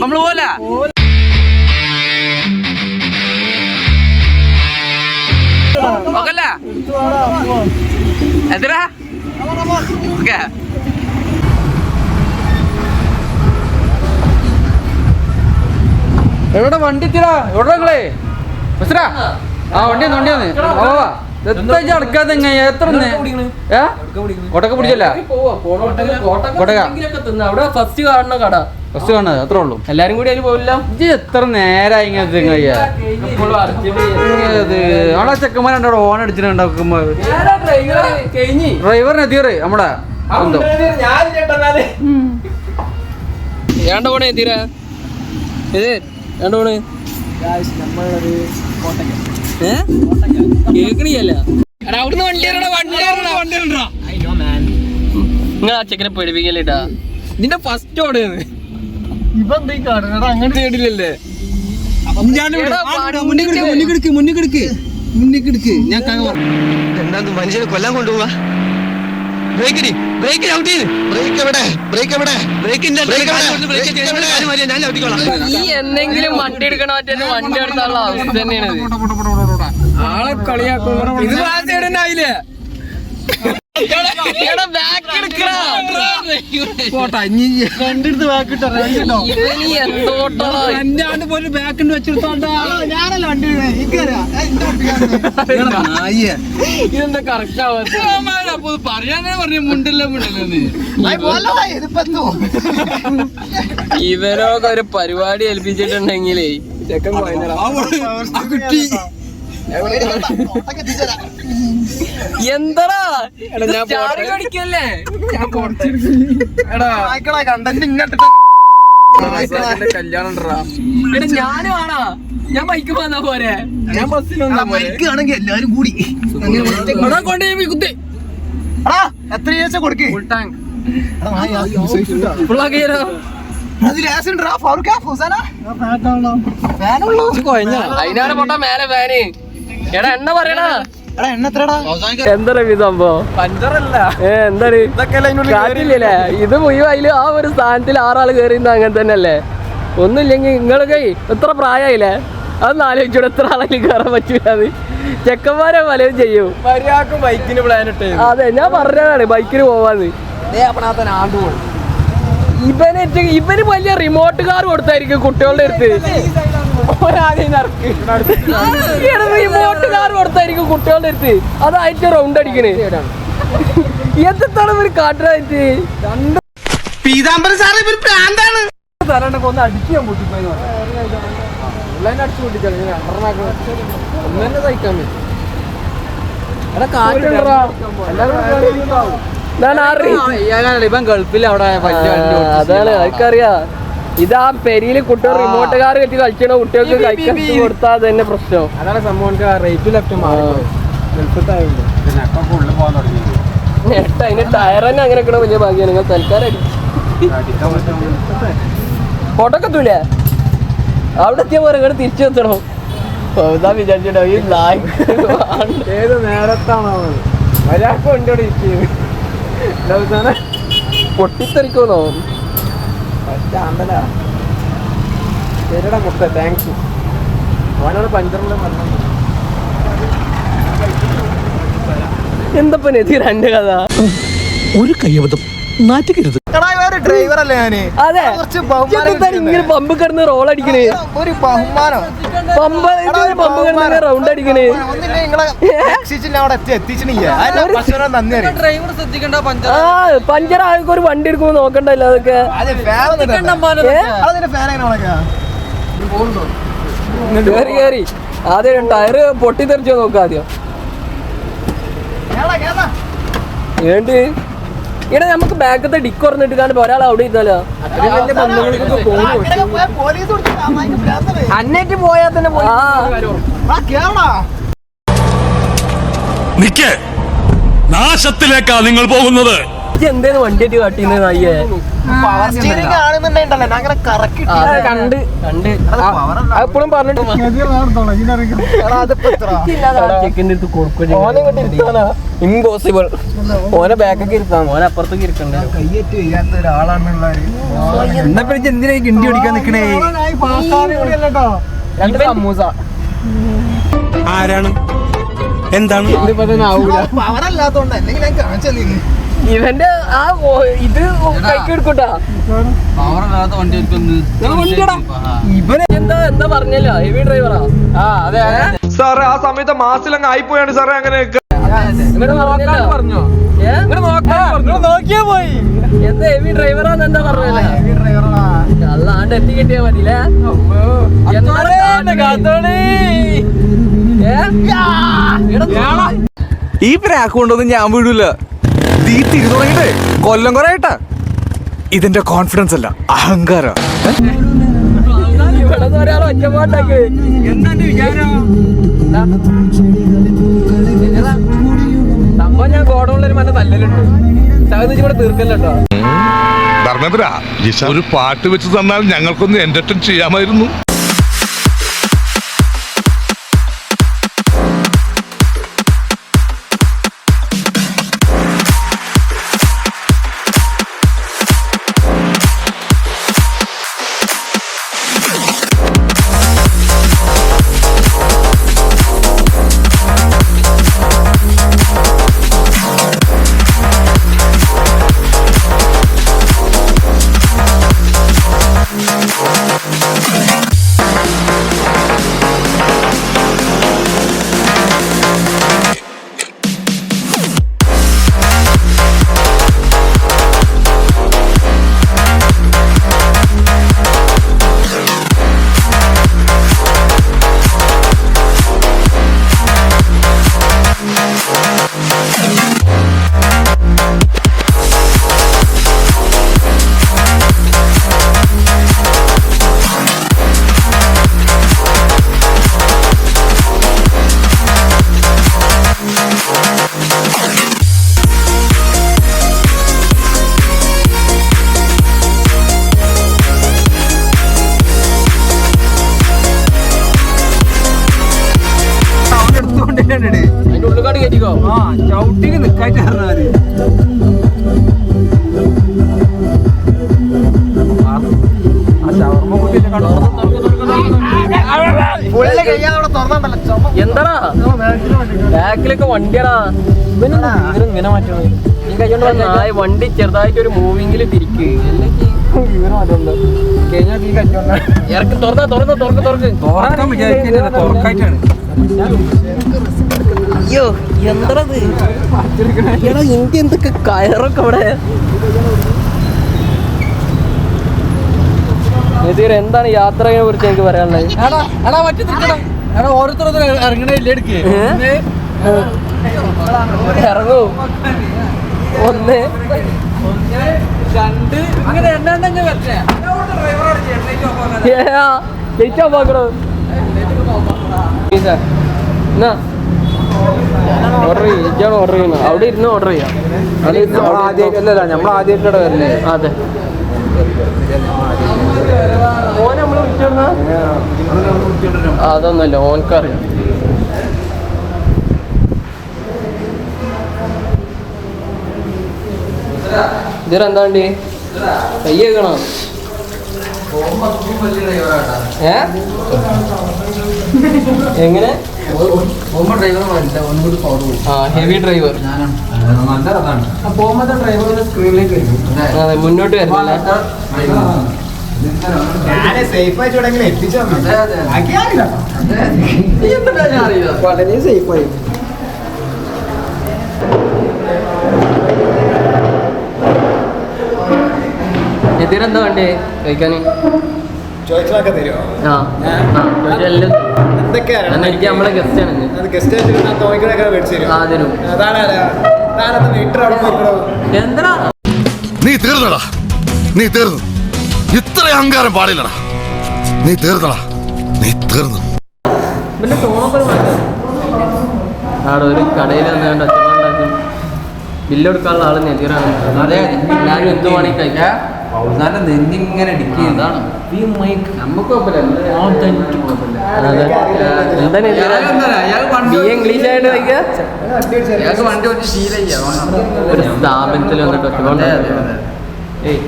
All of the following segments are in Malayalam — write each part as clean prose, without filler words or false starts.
നമ്മള് പോലെ ഓക്കല്ല എന്തരാ ഓക്കെ. എവിടെ വണ്ടി എത്തിയടാ? എവിടെ നിങ്ങളെ ബസ്സിലാ? ആ വണ്ടിയാണ് അടക്കാതെ എത്ര കൊട്ടക്ക പിടിച്ചല്ല ഫസ്റ്റ് കാണുന്ന കട ബസ് കാണുന്നത് അത്രേ ഉള്ളൂ. എല്ലാരും കൂടി അതിൽ പോവില്ല. ഇത് എത്ര നേരായി ഇങ്ങനത്തെ അവിടെ ചെക്കന്മാരുണ്ടോ ഓൺ അടിച്ചിട്ടുണ്ടാക്കുമ്പോ ഡ്രൈവറിനെ എത്തിയറേ നമ്മുടെ ഏണ്ട പോണേ എത്തിരാ ഇത് ഏണ്ട പോണേ കേക്കണിയല്ല അവിടുന്ന് വണ്ടി നിങ്ങൾ ആ ചെക്കനെ പേടിപ്പിക്കല്ലേട്ടാ. ഇതിന്റെ ഫസ്റ്റ് ഓടുന്നത് ഇപ്പൊ എന്താ അങ്ങനെ കേട്ടില്ലല്ലേ? എന്താ മനുഷ്യനെ കൊല്ലാൻ കൊണ്ടുപോവാ? ഈ എന്തെങ്കിലും വണ്ടി എടുക്കണ മറ്റേ വണ്ടി എടുത്താനുള്ള അവസ്ഥ തന്നെയാണ്. ആളെ കളിയാക്കില്ലേ ഇതെന്താ കറക്റ്റ് ആവാത്ത പറയാനേ പറഞ്ഞു മുണ്ടല്ലേ ഇവരൊക്കെ ഒരു പരിപാടി ഏൽപ്പിച്ചിട്ടുണ്ടെങ്കിലേ ചെക്കൻ എന്താടാ കടിക്കല്ലേ കല്യാണം ഞാനും ആണാ. ഞാൻ ബൈക്ക് വന്നാ പോരെ? ഞാൻ ബസ്സിലാണെങ്കിൽ എല്ലാരും കൂടി കുത്തി എത്ര ദിവസം കൊടുക്കേ ഫുൾ ടാങ്ക് അതിനാണ് പൊട്ടാ മേലെ ഫാന്. എടാ എണ്ണ പറയണ എന്താ സംഭവം? പഞ്ചറല്ല എന്താണ് കാറ്റില്ലേ? ഇത് മുഴുവൻ ആ ഒരു സ്ഥാനത്തിൽ 6 ആള് കയറിയുന്ന അങ്ങനെ തന്നെ അല്ലേ? ഒന്നുമില്ലെങ്കിൽ നിങ്ങളൊക്കെ എത്ര പ്രായമായില്ലേ? അതൊന്നും ആലോചിച്ചൂടെ എത്ര ആളെങ്കിലും കയറാൻ പറ്റൂല. അത് ചെക്കന്മാരെ പലരും ചെയ്യും. ബൈക്കിന് പ്ലാൻ ഇട്ടേ. അതെ ഞാൻ പറഞ്ഞതാണ് ബൈക്കിന് പോവാന്ന്. ഇവന് വലിയ റിമോട്ട് കാർ കൊടുത്തായിരിക്കും കുട്ടികളുടെ അടുത്ത്. റിമോട്ട് കാർ കൊടുത്തായിരിക്കും കുട്ടികളുടെ അടുത്ത്. അതായിട്ട് റൗണ്ട് അടിക്കണേ. എന്താണ് ഇവര് കാട്ടായിട്ട്? ഒന്ന് അടിക്കാൻ പൊട്ടിപ്പോയി അടിച്ചു പൊട്ടിച്ചാൽ ഒന്നെ തയ്ക്കാൻ പറ്റും. എടാ കാറ്റുണ്ടാ ഇപ്പം ഗൾഫിൽ അവിടെ അതാണ് അതൊക്കറിയാ. ഇതാ പെരിയില് കുട്ടികൾ റിമോട്ട് കാർ കെട്ടി കളിക്കണ കുട്ടികൾക്ക് കഴിക്കാൻ കൊടുത്താൽ തന്നെ പ്രശ്നം. അതാണ് സംഭവം. റേറ്റ് ലെഫ്റ്റ് അതിന് ടയർ തന്നെ അങ്ങനെ കിട വലിയ ഭാഗ്യാണ്. നിങ്ങൾ തൽക്കാലം ഫോട്ടോക്കെത്തൂലേ? അവിടെ എത്തിയ പോലെ ഇങ്ങോട്ട് തിരിച്ചു വെച്ചണോ? ഇതാ വിചാരിച്ചിട്ടോ ഈ ഏത് നേരത്താണോ ഒരാൾക്ക് കൊണ്ടോടെ ഇരിക്കുന്നത് പൊട്ടിത്തെറിക്കോന്നോ? ശരിടാ മുട്ട താങ്ക്സ്. ഓനോട് പഞ്ചറിന്റെ എന്തപ്പോ നെതി രണ്ട് കഥ. ഒരു കയ്യബദ്ധം നാറ്റിക്കരുത്. ഡ്രൈവറല്ലേ ഞാന്? അതെ ഇങ്ങനെ പമ്പ് കിടന്ന് റോൾ അടിക്കണേ. ഒരു ബഹുമാനം പമ്പ് കിടന്ന് റൗണ്ട് അടിക്കണേ. ആ പഞ്ചർ ആൾക്ക് ഒരു വണ്ടി എടുക്കുമ്പോ നോക്കണ്ടല്ലോ. അതൊക്കെ കേറി കേറി ആദ്യം ടയറ് പൊട്ടിത്തെറിച്ചോ നോക്ക ആദ്യം. ഏണ്ട് ഇവിടെ നമുക്ക് ബാക്കത്തെ ഡിക്ക് തുറന്നിട്ട് കാണുമ്പോ ഒരാൾ അവിടെ ഇരുന്നാലോ? അന്നേറ്റ് പോയാൽ തന്നെ നാശത്തിലേക്കാ നിങ്ങൾ പോകുന്നത്. എന്തേന്ന് വണ്ടിയായിട്ട് കാട്ടിന്ന് നായിയെ പവർ സ്റ്റിയറിംഗ് ആണെന്നുണ്ടെങ്കിലല്ലേ ഞാൻ അങ്ങനെ കറക്കി കണ്ട് എപ്പോഴും പറഞ്ഞിട്ട് ചെക്കിന്റെ അടുത്ത് കൊടുക്കും ഇമ്പോസിബിൾ ഓനെ ബാക്കൊക്കെ ഇരുത്താം ഓനെ അപ്പുറത്തേക്ക് ഇരിക്കണ്ടേ കയ്യേറ്റ് ചെയ്യാത്ത ഒരാളാണെന്നുള്ള എന്നാ പിന്നെ എന്തിനാ ഗിണ്ടി ഓടിക്കാൻ നിക്കണേ? രണ്ട് സമൂസ ആരാണ് എന്താണ് പവർ അല്ലാത്തോണ്ട് അല്ലെങ്കിൽ ഞാൻ കാണിച്ചത് ഇവന്റെ ആ ഇത് കൈക്ക് എടുക്കട്ടാ ഇവന് എന്താ പറഞ്ഞല്ലോ ഹെവി ഡ്രൈവറാ. സാറേ ആ സമയത്ത് മാസിലങ്ങ് ആയിപ്പോയാണ് സാറേ അങ്ങനെയൊക്കെ പറഞ്ഞോ നോക്കിയാ പോയി. എന്താ ഹെവി ഡ്രൈവറാന്ന് എന്താ പറഞ്ഞല്ലേ? അല്ലാണ്ട് എത്തി കിട്ടിയാ മതില്ലേ? ഈ പ്രാക്ക് കൊണ്ടൊന്നും ഞാൻ വീഴൂല. തീ തിരിതുടങ്ങിട്ടേ കൊല്ലം കൊറേട്ടാ. ഇതിന്റെ കോൺഫിഡൻസ് അല്ല, അഹങ്കാര. ഒറ്റപ്പാട്ടാക്ക് സംഭവം ഞാൻ ഗോഡൗണിലൊരു മറ്റേ തല്ലലുണ്ട്. ചകന്നിച്ച് ഇവിടെ തീർക്കല്ലോ. ധർമ്മേന്ദ്ര, ഒരു പാട്ട് വെച്ച് തന്നാൽ ഞങ്ങൾക്കൊന്ന് എന്റർടൈൻ ചെയ്യാമായിരുന്നു. അതിന്റെ ഉള്ളിക്കാട് കയറ്റിക്കോ. ചവിട്ടിക്ക് നിക്കായിട്ട് എന്താടാ ബാക്കിലൊക്കെ വണ്ടിയാടാ. ഇങ്ങനെ മാറ്റണം. ഈ കൈകൊണ്ട് നായ വണ്ടി ചെറുതായിട്ട് ഒരു മൂവിങ്ങില് തിരിക്ക്. ഇറക്കി തുറക്കാൻ വിചാരിക്കുന്നത് തുറക്കായിട്ടാണ്. അയ്യോ എന്തത് എടാ ഇന്ത്യ എന്തൊക്കെ കയറൊക്കെ അവിടെ. എന്താണ് യാത്രയെ കുറിച്ച് എനിക്ക് പറയാനുള്ളത്? ഓരോരുത്തർ ഇറങ്ങണേ എടുക്കേ ഇറങ്ങൂ. ഒന്ന് രണ്ട് അങ്ങനെ എണ്ണെണ്ണം വരട്ടെ. ഓർഡർ ചെയ്യാൻ ഓർഡർ ചെയ്യുന്ന അവിടെ ഇരുന്ന് ഓർഡർ ചെയ്യാം. നമ്മൾ ആദ്യമായിട്ടാണ് വരല്ലേ? അതെ ഓൻ നമ്മള് വിളിച്ചോണ്ടാ അതൊന്നല്ല ഓൻക്കറിയാം. ഇതിലെന്താണ്ടി കയ്യേക്കണോ? എങ്ങനെ ഹെവി ഡ്രൈവർ അതെ മുന്നോട്ട് വരുന്നില്ല. വളരെ സേഫായി. എതിരെന്താ വേണ്ടേ കഴിക്കാന്? ചോദിച്ചതൊക്കെ തരുമോ? എനിക്ക് നമ്മളെ ഗസ്റ്റ് ആണ്. എന്താ നീ തീർന്നടാ, നീ തീർന്നു. ഇത്ര അഹങ്കാരം പാടില്ലടാ. നീ തീർന്നടാ, നീ തീർന്നു. പിന്നെ ടോണൊക്കെ ആടെ ഒരു കടയിൽ വന്നുകൊണ്ട് ഒച്ചപ്പാടുണ്ടാക്കും. ബില്ലെടുക്കാനുള്ള ആള് നെതിറാണ്. അതെ, എല്ലാവരും എന്ത് വേണേ കഴിക്കാം. അവസാനം നെഞ്ഞിങ്ങനെ അടിക്കുക. അതാണ് നമുക്ക് കുഴപ്പമില്ല. എന്താ ഇംഗ്ലീഷ് ആയിട്ട് കഴിക്കുക. അയാൾക്ക് വണ്ടി വെച്ച് ശീലം ഒരു സ്ഥാപനത്തിൽ വന്നിട്ട് ഒറ്റ ഏയ്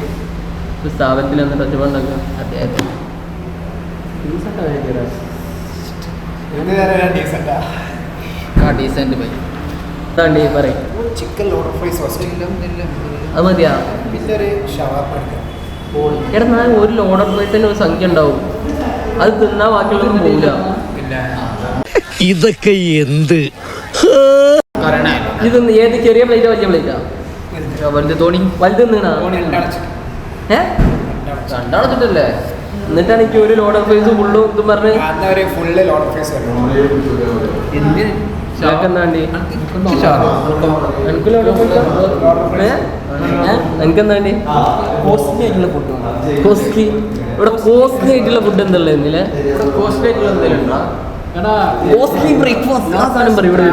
ഒരു സ്ഥാപനത്തിൽ വന്നിട്ട് ഒറ്റപ്പാടുണ്ടാക്കുക. ഡീസന്റ് പോയി എന്താണ്ടി പറയും. ചിക്കൻ ലോഡർ ഫ്രൈസ് ഫസ്റ്റ്, അത് മതിയാ. പിന്നെ ഒരു ഷവാർമ എടുക്കാം. എടാ ഞാൻ ഒരു ലോഡർ ഫ്രൈസിന് ഒരു സംഖ്യ ഉണ്ടാവും. അത് തിന്നാ ബാക്കിയുള്ളതൊന്നും പോകില്ല. ഇതൊക്കെ എന്ത് ഇത് ഏത് ചെറിയ പ്ലേറ്റാ വലിയ പ്ലേറ്റാ? വലുത് തോണി വലുത് തിന്നണ രണ്ടാളച്ചിട്ടല്ലേ? എന്നിട്ടാണ് എനിക്ക് ഒരു ലോഡർ ഫ്രൈസ് ഫുള്ളും ഇതും പറഞ്ഞ് ഫുള്ള് ലോഡർ ഫ്രൈസ് വരണം. എന്താണ്ടി എനിക്ക് ലോഡർ എനിക്കെന്താണ്ടി കോസ്റ്റ്ലി ഇവിടെ കോസ്റ്റ്ലി ആയിട്ടുള്ള ഫുഡ് എന്തല്ലേ ഇന്നില്ലേ? കോസ്റ്റ്ലി ആയിട്ടുള്ള എന്തെങ്കിലും ഉണ്ടോ? കോസ്റ്റ്ലി ബ്രേക്ക്ഫാസ്റ്റ് ആ സാധനം പറയും ഇവിടെ.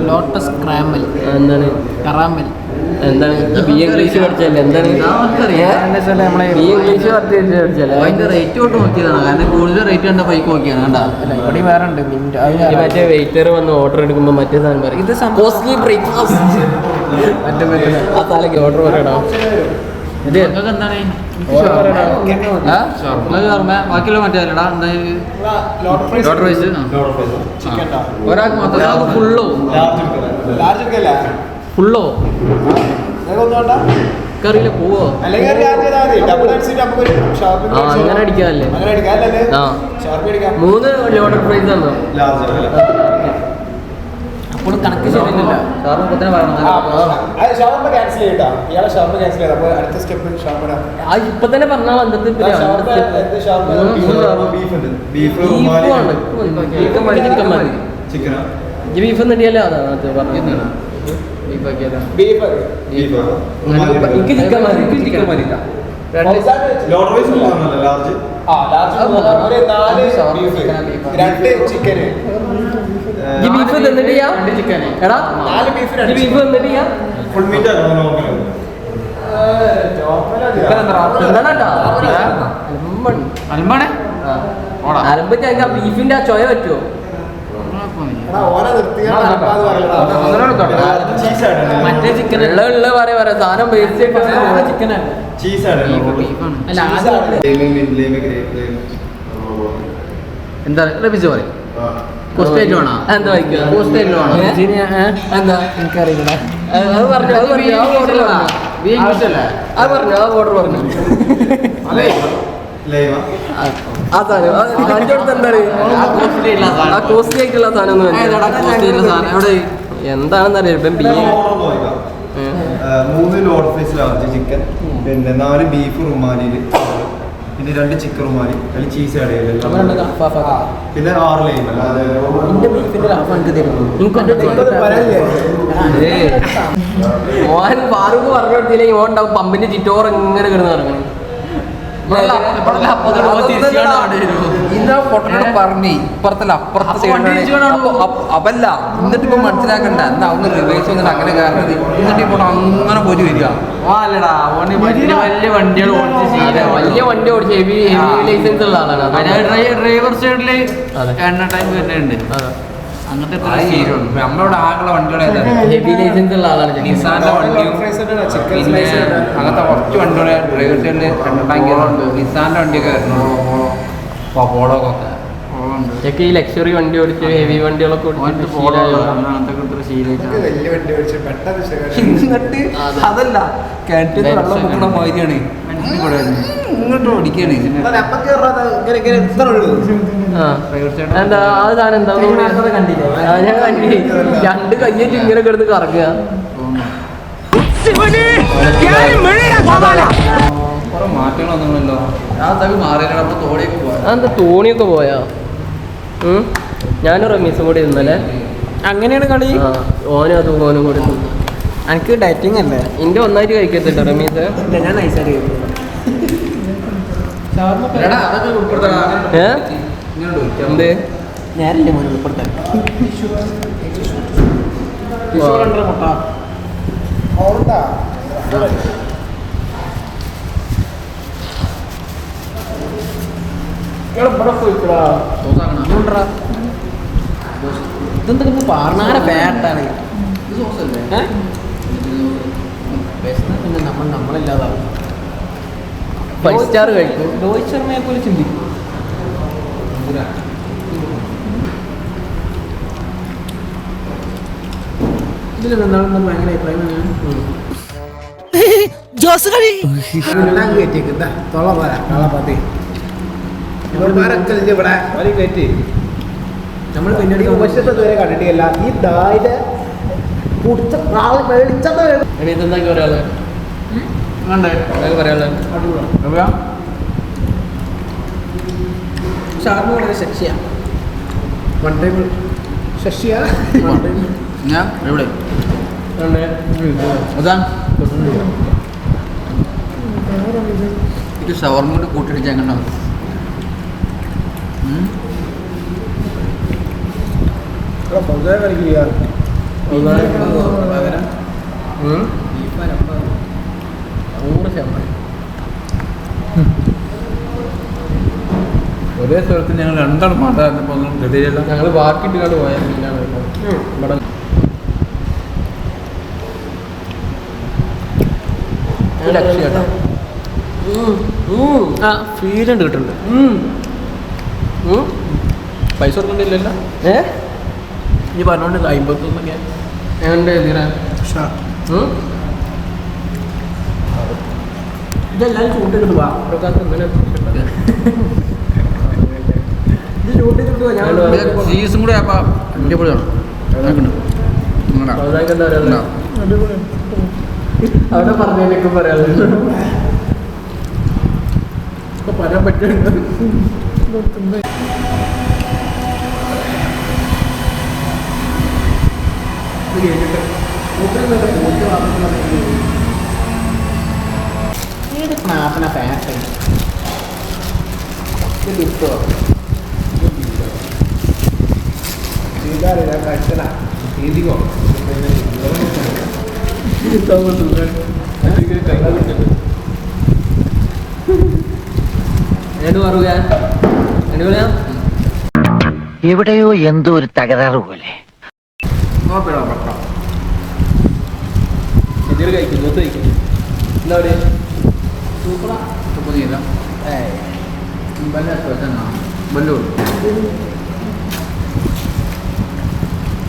ലോട്ടസ് ക്രാമൽ എന്താണ് കറാമൽ എന്താണ് ബി ഇംഗ്ലീഷ് പഠിച്ചല്ലേ? എന്താണ് ബി ഇംഗ്ലീഷ് പഠിച്ചല്ലേ? അതിന്റെ റേറ്റ് തൊട്ട് നോക്കിയതാണ്. കാരണം കൂടുതൽ റേറ്റ് കണ്ട ബൈക്ക് നോക്കിയാണ് കണ്ടാ. ഇവിടെ വേറെ ഉണ്ട്. മറ്റേ വെയിറ്റർ വന്ന് ഓർഡർ എടുക്കുമ്പോൾ മറ്റേ സാധനം പറയും ഇത് കോസ്റ്റ്ലി ബ്രേക്ക്ഫാസ്റ്റ്. ആ സാധനം ഓർഡർ പറയണോ? ഇത് എന്താണ് ബാക്കിയുള്ള മറ്റേ അല്ലടാ ലോഡർ ഫ്രൈസ് ലോട്ടർ വൈസ് ഒരാൾക്ക് മാത്രം. ഒരാൾക്ക് ഫുള്ളോ ലാർജ് എടുക്കല്ലേ? ഫുള്ളോ നിങ്ങൾക്കൊന്നും വേണ്ട? കറിയില്ല പോവോ? അല്ലെങ്കിൽ ഒരു കാര്യം ചെയ്താൽ മതി. ഡബിൾ അടിച്ചിട്ട് നമുക്കൊരു ഷവർമ ആ അങ്ങനെ അടിക്കാല്ലേ? അങ്ങനെ അടിക്കാം അല്ലേ? ആ ഷവർമ അടിക്കാം. 3 ലോഡർ ഫ്രൈസ് ആണോ? അപ്പോൾ കണക്ക് ശരിയല്ല. സാറ് ഇപ്പൊ തന്നെ പറയണം. ഷവർമ ക്യാൻസൽ ചെയ്യട്ടാ. ഇയാളെ ഷവർമ ക്യാൻസൽ ചെയ്താൽ അപ്പോൾ അടുത്ത സ്റ്റെപ്പ് ഷവർമ. ആ ഇപ്പൊ തന്നെ പറഞ്ഞാൽ വന്നിട്ട് ബീഫ് നെടിയല്ലേ? അതാണ് അത് പറഞ്ഞു. ബീഫ് എനിക്ക് ചിക്കൻ മതി. ലോഡർ വൈസ് ലാർജ് ഒരു 4 ബീഫ് 2 ചിക്കന്. ഈ ബീഫ് തന്നിട്ട് എടാ 4 ബീഫ് 2 ബീഫ് തന്നിട്ട് ഫുൾ മീറ്റ് അൽമാണ് അലമ്പ് ബീഫിന്റെ ആ ചൊയ പറ്റുമോ? മറ്റേ ചിക്കൻ ഉള്ള പറയാ സാധനം വേസ്റ്റ് ചിക്കനാണ്. എന്താ ലഭിച്ചു പറയും. കോസ്റ്റേറ്റ് വേണോ? എന്താ വായിക്കുക? കോസ്റ്റേറ്റ് വേണോ? എന്താ എനിക്കറിയില്ല. അത് പറഞ്ഞു അത് പറഞ്ഞു ആ ഓർഡർ പറഞ്ഞു. ആ സാധനം കാണിച്ചോടത്ത് എന്താണ് ആ കോസ്റ്റ്ലി ആയിട്ടുള്ള സാധനം എന്താണെന്നറിയാം. ഇപ്പം 3 ലോഡ് ഫേസ് ലാർജ് ചിക്കൻ, പിന്നെ 4 ബീഫ് റുമാലിയിൽ, പിന്നെ 2 ചിക്കൻ റുമാലി, അതിൽ ചീസ് ആഡ് ചെയ്യല്ലോ, പിന്നെ 6 ലൈം. മോഹൻ ഫാറൂഖ് പറഞ്ഞു കൊടുത്തില്ലെങ്കിൽ മോൻ ഉണ്ടാവും പമ്പിന്റെ ചുറ്റോറ് എങ്ങനെ കിടന്ന് ഇറങ്ങണം. ഇതാ പൊട്ടനോട് പറഞ്ഞേ ഇപ്പുറത്തല്ല അപ്പുറത്തെ അവല്ല. എന്നിട്ട് ഇപ്പൊ മനസ്സിലാക്കണ്ട എന്നാ ഒന്ന് റിവേഴ്സ് വന്നിട്ട് അങ്ങനെ കയറണത്. എന്നിട്ട് ഇപ്പോൾ അങ്ങനെ പോയി വരിക. അല്ലടാ വലിയ വണ്ടികൾ വലിയ വണ്ടി ഓടിച്ച് ഹെവി ലൈസൻസ് ഉള്ള ആളാണ്. ഡ്രൈവർ സൈഡില് എണ്ണ ടൈം വരുന്നുണ്ട്. അങ്ങനത്തെ നമ്മളോട് ആകെയുള്ള വണ്ടികളെ ഹെവി ലൈസൻസ് ഉള്ള ആളാണ്. നിസാന്റെ വണ്ടിയും പിന്നെ അങ്ങനത്തെ കുറച്ച് വണ്ടികളെ ഡ്രൈവർ സൈഡിൽ എണ്ണ ടാങ്കികളുണ്ട്. നിസാന്റെ വണ്ടിയൊക്കെ വരുന്നുള്ളൂ. പോളോക്കൊക്കെ ഈ ലക്ഷറി വണ്ടി ഓടിച്ച് ഹെവി വണ്ടികളൊക്കെ ഓടിച്ചിട്ട് വലിയ വണ്ടി ഓടിച്ച് പെട്ടെന്ന് എന്നിട്ട് അതല്ല കിണറ്റിൽ വെള്ളം മുക്കണ മാതിരിയാണ് ഇങ്ങോട്ട് ഓടിക്കാണ്. എന്താ ആ സാധനം എന്താ ഞാൻ കണ്ടില്ലേ 2 കയ്യേറ്റ് ഇങ്ങനെ കിടന്ന് കറങ്ങുക. കുറെ മാറ്റങ്ങളൊന്നുമില്ലല്ലോ. ആ മാറിയാണ് അപ്പൊ തോടിയൊക്കെ പോയാ. അതെന്താ തോണിയൊക്കെ പോയാ? ഞാനും റമീസും കൂടി ഇന്നലെ അങ്ങനെയാണ് കളി. ഓനും അത് ഓനും കൂടി തിന്നു. എനിക്ക് ഡയറ്റിംഗ് അല്ലേ? ഇന്റെ ഒന്നായിട്ട് കഴിക്കത്തില്ല റമീസ്. ഞാൻ നൈസായിട്ട് അതൊക്കെ ഉൾപ്പെടുത്തണം. എന്ത് ഞാനല്ലേ മോനെ ഉൾപ്പെടുത്താൻ. ഇതെന്തൊക്കെ പാർന്നാര ഫാറ്റാണ് പിന്നെ നമ്മളില്ലാതാവും 5 സ്റ്റാർ കഴിക്കും. രോഹിത് ശർമ്മയെ പോലെ ചിന്തിക്കും. ഇതിൽ ഭയങ്കര അഭിപ്രായം നമ്മൾ പിന്നീട് വരെ കണ്ടിട്ടില്ല ഈ ദായിന്റെ ഇതെന്താക്കി ഒരാള് പറയാനുള്ളത് ഷാർമ വളരെ സെക്സിയാണ്. വൺ ടൈം ശശിയാ ഞാൻ എവിടെ അതാ ഇത് ഷവർമ കൊണ്ട് കൂട്ടിയിട്ട് ഞങ്ങൾ ഒരേ സ്ഥലത്ത് ഞങ്ങൾ രണ്ടാൾ മാറ്റാറുണ്ട്. ഞങ്ങൾ ബാക്കിയിട്ട് കണ്ട് പോയാൽ ഇവിടെ ലക്ഷ്യം ഫീലുണ്ട് കിട്ടുന്നുണ്ട്. പൈസ കൊടുക്കണ്ടില്ലല്ലോ. ഈ പറഞ്ഞോണ്ട് 51 എങ്ങനെ ഇതെല്ലാരും ചൂണ്ടിട്ട് പോവാ. സീസും കൂടെ അപ്പം അടിപൊളിയാണ്. അവിടെ പറഞ്ഞതിനൊക്കെ പറയാനുള്ളത് ഇപ്പൊ പറയാൻ പറ്റുന്നുണ്ട്. എവിടെയോ എന്തോ ഒരു തകരാറ് പോലെ.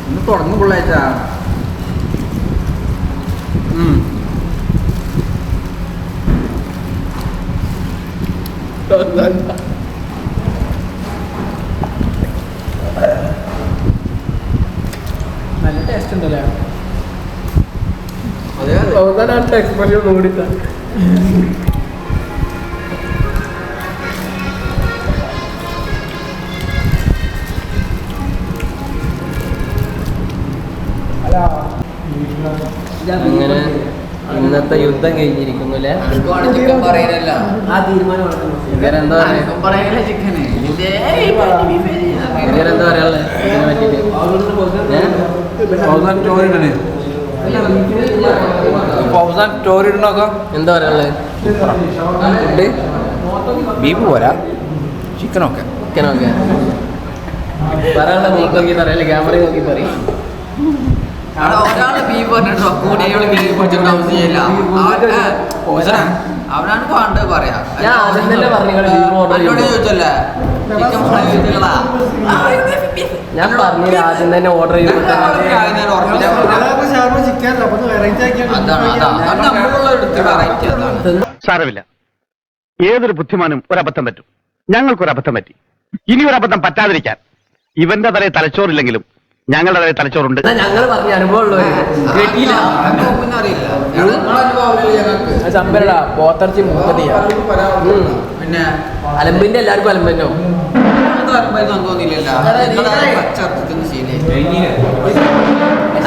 ഒന്ന് തുടങ്ങു പിള്ളേച്ചാ. നല്ല ടേസ്റ്റ് ഉണ്ടല്ലേ. അതെ എക്സ്പ്രഷൻ ഓടിത്ത അങ്ങനെ ഇന്നത്തെ യുദ്ധം കഴിഞ്ഞിരിക്കുന്നു അല്ലേ. ആ തീരുമാനം എന്താ പറയാനുള്ളത് ഇതിനെ പറ്റിയിട്ട്? എന്താ പറയാനുള്ളത്? ഫുഡ് ബീഫ് പോരാ, ചിക്കനൊക്കെ ചിക്കനൊക്കെ പറയാനുള്ള നീക്ക് നോക്കി പറയാല്ലേ, ക്യാമറ നോക്കി പറയും. ഒരാള് ബീഫ് പറഞ്ഞിട്ടോ അവനാണ് കണ്ടത് പറയാ. ഞാൻ ആദ്യം തന്നെ പറഞ്ഞു ചോദിച്ചല്ലേ ഞാൻ പറഞ്ഞില്ല ആദ്യം തന്നെ ഓർഡർ ചെയ്തിട്ട് സാരമില്ല, ഏതൊരു ബുദ്ധിമാനും ഒരബദ്ധം പറ്റും. ഞങ്ങൾക്കൊരബദ്ധം പറ്റി. ഇനി ഒരബദ്ധം പറ്റാതിരിക്കാൻ ഇവന്റെ തലയിൽ തലച്ചോറില്ലെങ്കിലും ഞങ്ങളുടെ തലയിൽ തലച്ചോറുണ്ട്. ഞങ്ങൾ പറഞ്ഞ അനുഭവം ഉള്ളവര് കേട്ടില്ല. ചമ്പരടാ പോത്തർച്ചി മുപ്പതിയാ. പിന്നെ അലമ്പിന്റെ എല്ലാവർക്കും അലമ്പന്നോ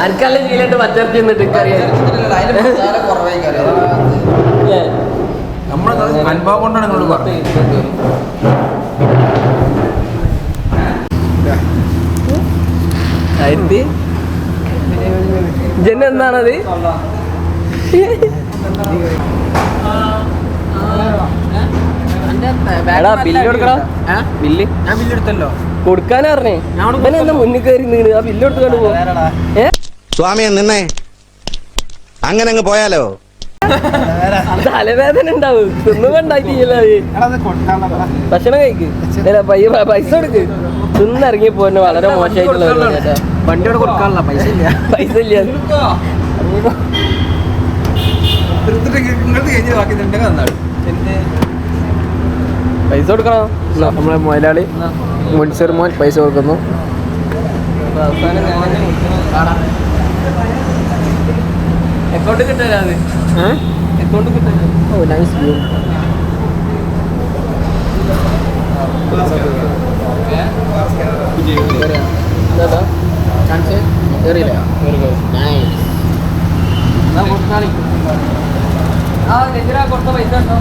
അനക്കല്ല ശീലമായിട്ട് പച്ചർച്ചി എന്നിട്ട് അനുഭവം കൊണ്ടാണ് നിങ്ങളോട് പറഞ്ഞത്. ജന എന്താണത്? എടാ ബില്ല് കൊടുക്കണം. ബില്ല് ഞാൻ ബില്ലെടുത്തല്ലോ. കൊടുക്കാനാ പറഞ്ഞേ. എന്താ മുന്നിൽ കയറി നീണ് ആ ബില്ല് കൊടുത്തുകൊണ്ട് പോ. സ്വാമിയെ നിന്നേ അങ്ങനെ അങ്ങ് പോയാലോ. തലവേദന ഉണ്ടാവും. തിന്നുമ്പോ ഉണ്ടാക്കിയില്ല ഭക്ഷണം കഴിക്ക്. പൈസ കൊടുക്ക്. തിന്നിറങ്ങി പോന്നെ വളരെ മോശമായിട്ടുള്ള വണ്ടിയോട് കൊടുക്കാനുള്ള പൈസ ഇല്ല. പൈസ ഇല്ല. പൈസ കൊടുക്കണം. നമ്മളെ മുതലാളി മുൻസിർ മോൻ പൈസ കൊടുക്കുന്നു. അക്കൗണ്ട് കിട്ടാ അക്കൗണ്ട് കിട്ടാ. ഓ നൈസ് വ്യൂ. കൊടുത്ത പൈസ ഉണ്ടോ?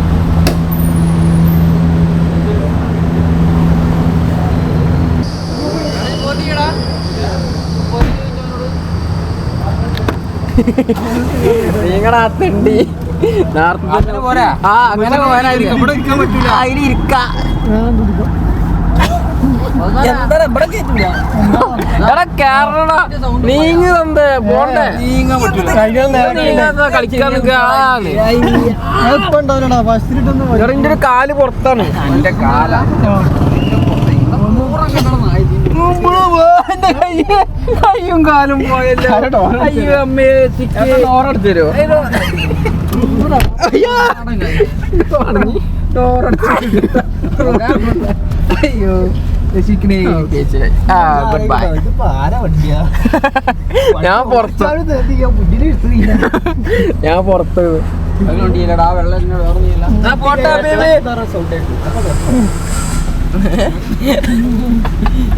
നിങ്ങളുടെ അത്തണ്ടി അങ്ങനെ പോരാ. അങ്ങനെ പോരായിരിക്കും. ഇവിടെ ഇരിക്കാൻ പറ്റൂല. അതിന് ഇരിക്കാം. നീങ്ങി തന്നേ പോണ്ടേ. നീങ്ങാൻ പറ്റൂല. കളിക്കാൻ നിന്റെ ഒരു കാല് പുറത്താണ്. എന്റെ കാല കയ്യും കാലും പോയല്ലോ. അയ്യോ അമ്മേ ഓറെടുത്ത് തരുമോ? അയ്യോ ഞാൻ പുറത്ത്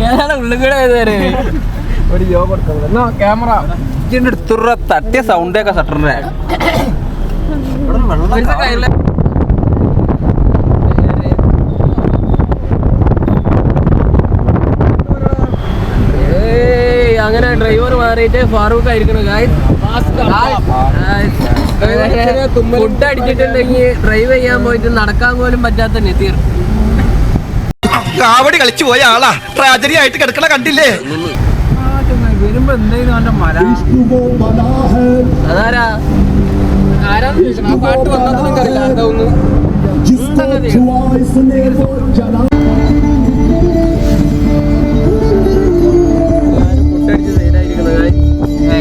ഏതാണ് ഉള്ളുകൂടെ ഒരു ജോബ് എടുത്തോ. ക്യാമറ എടുത്തുറ തട്ടിയ സൗണ്ടൊക്കെ ഷട്ടറിന്റെ അങ്ങനെ ഡ്രൈവർ മാറിയിട്ട് ഫാറൂഖ് ആയിരിക്കണം. ഫുഡ് അടിച്ചിട്ടുണ്ടെങ്കിൽ ഡ്രൈവ് ചെയ്യാൻ പോയിട്ട് നടക്കാൻ പോലും പറ്റാത്ത നസീർ കാവടി കളിച്ചു പോയ ആളാ ട്രാജഡി ആയിട്ട് കിടക്കണ കണ്ടില്ലേ. വരുമ്പോ എന്തായാലും അവന്റെ മല അതാരാ ആരാന്ന് പാട്ട് വന്നതൊന്നും കറിയില്ല. എന്താ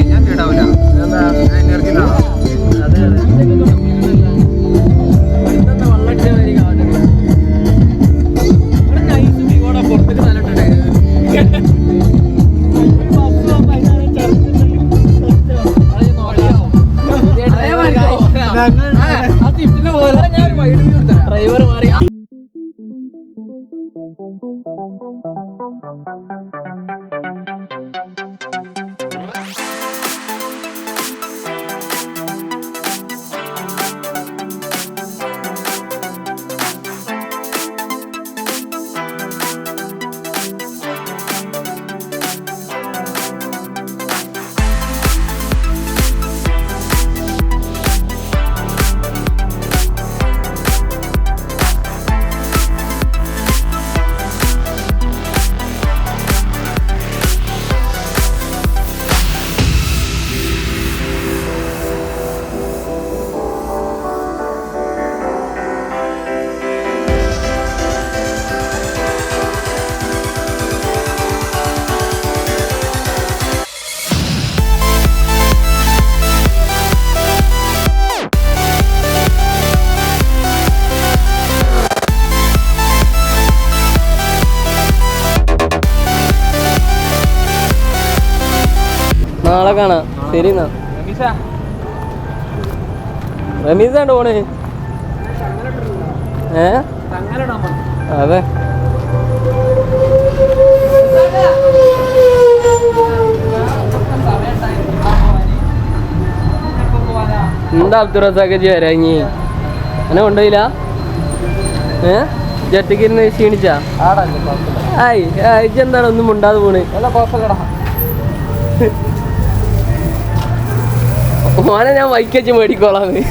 ഞാൻ കേടാവില്ല. എനർജിയിലാണോ? അതെ അതെ വള്ളടിച്ച വരി കാണുന്നില്ല. പുറത്തേക്ക് നല്ലിട്ടുണ്ട്. ഡ്രൈവർ മാറി. നാളെ കാണാം. ശരി എന്നാ. റമീസാണ്ട് പോണേ. അതെ എന്താ അബ്ദുറസാഖജി വരാങ്ങി അങ്ങനെ കൊണ്ടുപോയില്ല. ജട്ടിക്കിരുന്ന് ക്ഷീണിച്ചാ. ആയി എന്താണ് ഒന്നും മുണ്ടാതെ പോണ്. മോനെ ഞാൻ ബൈക്ക് വെച്ച് മേടിക്കോളാന്ന്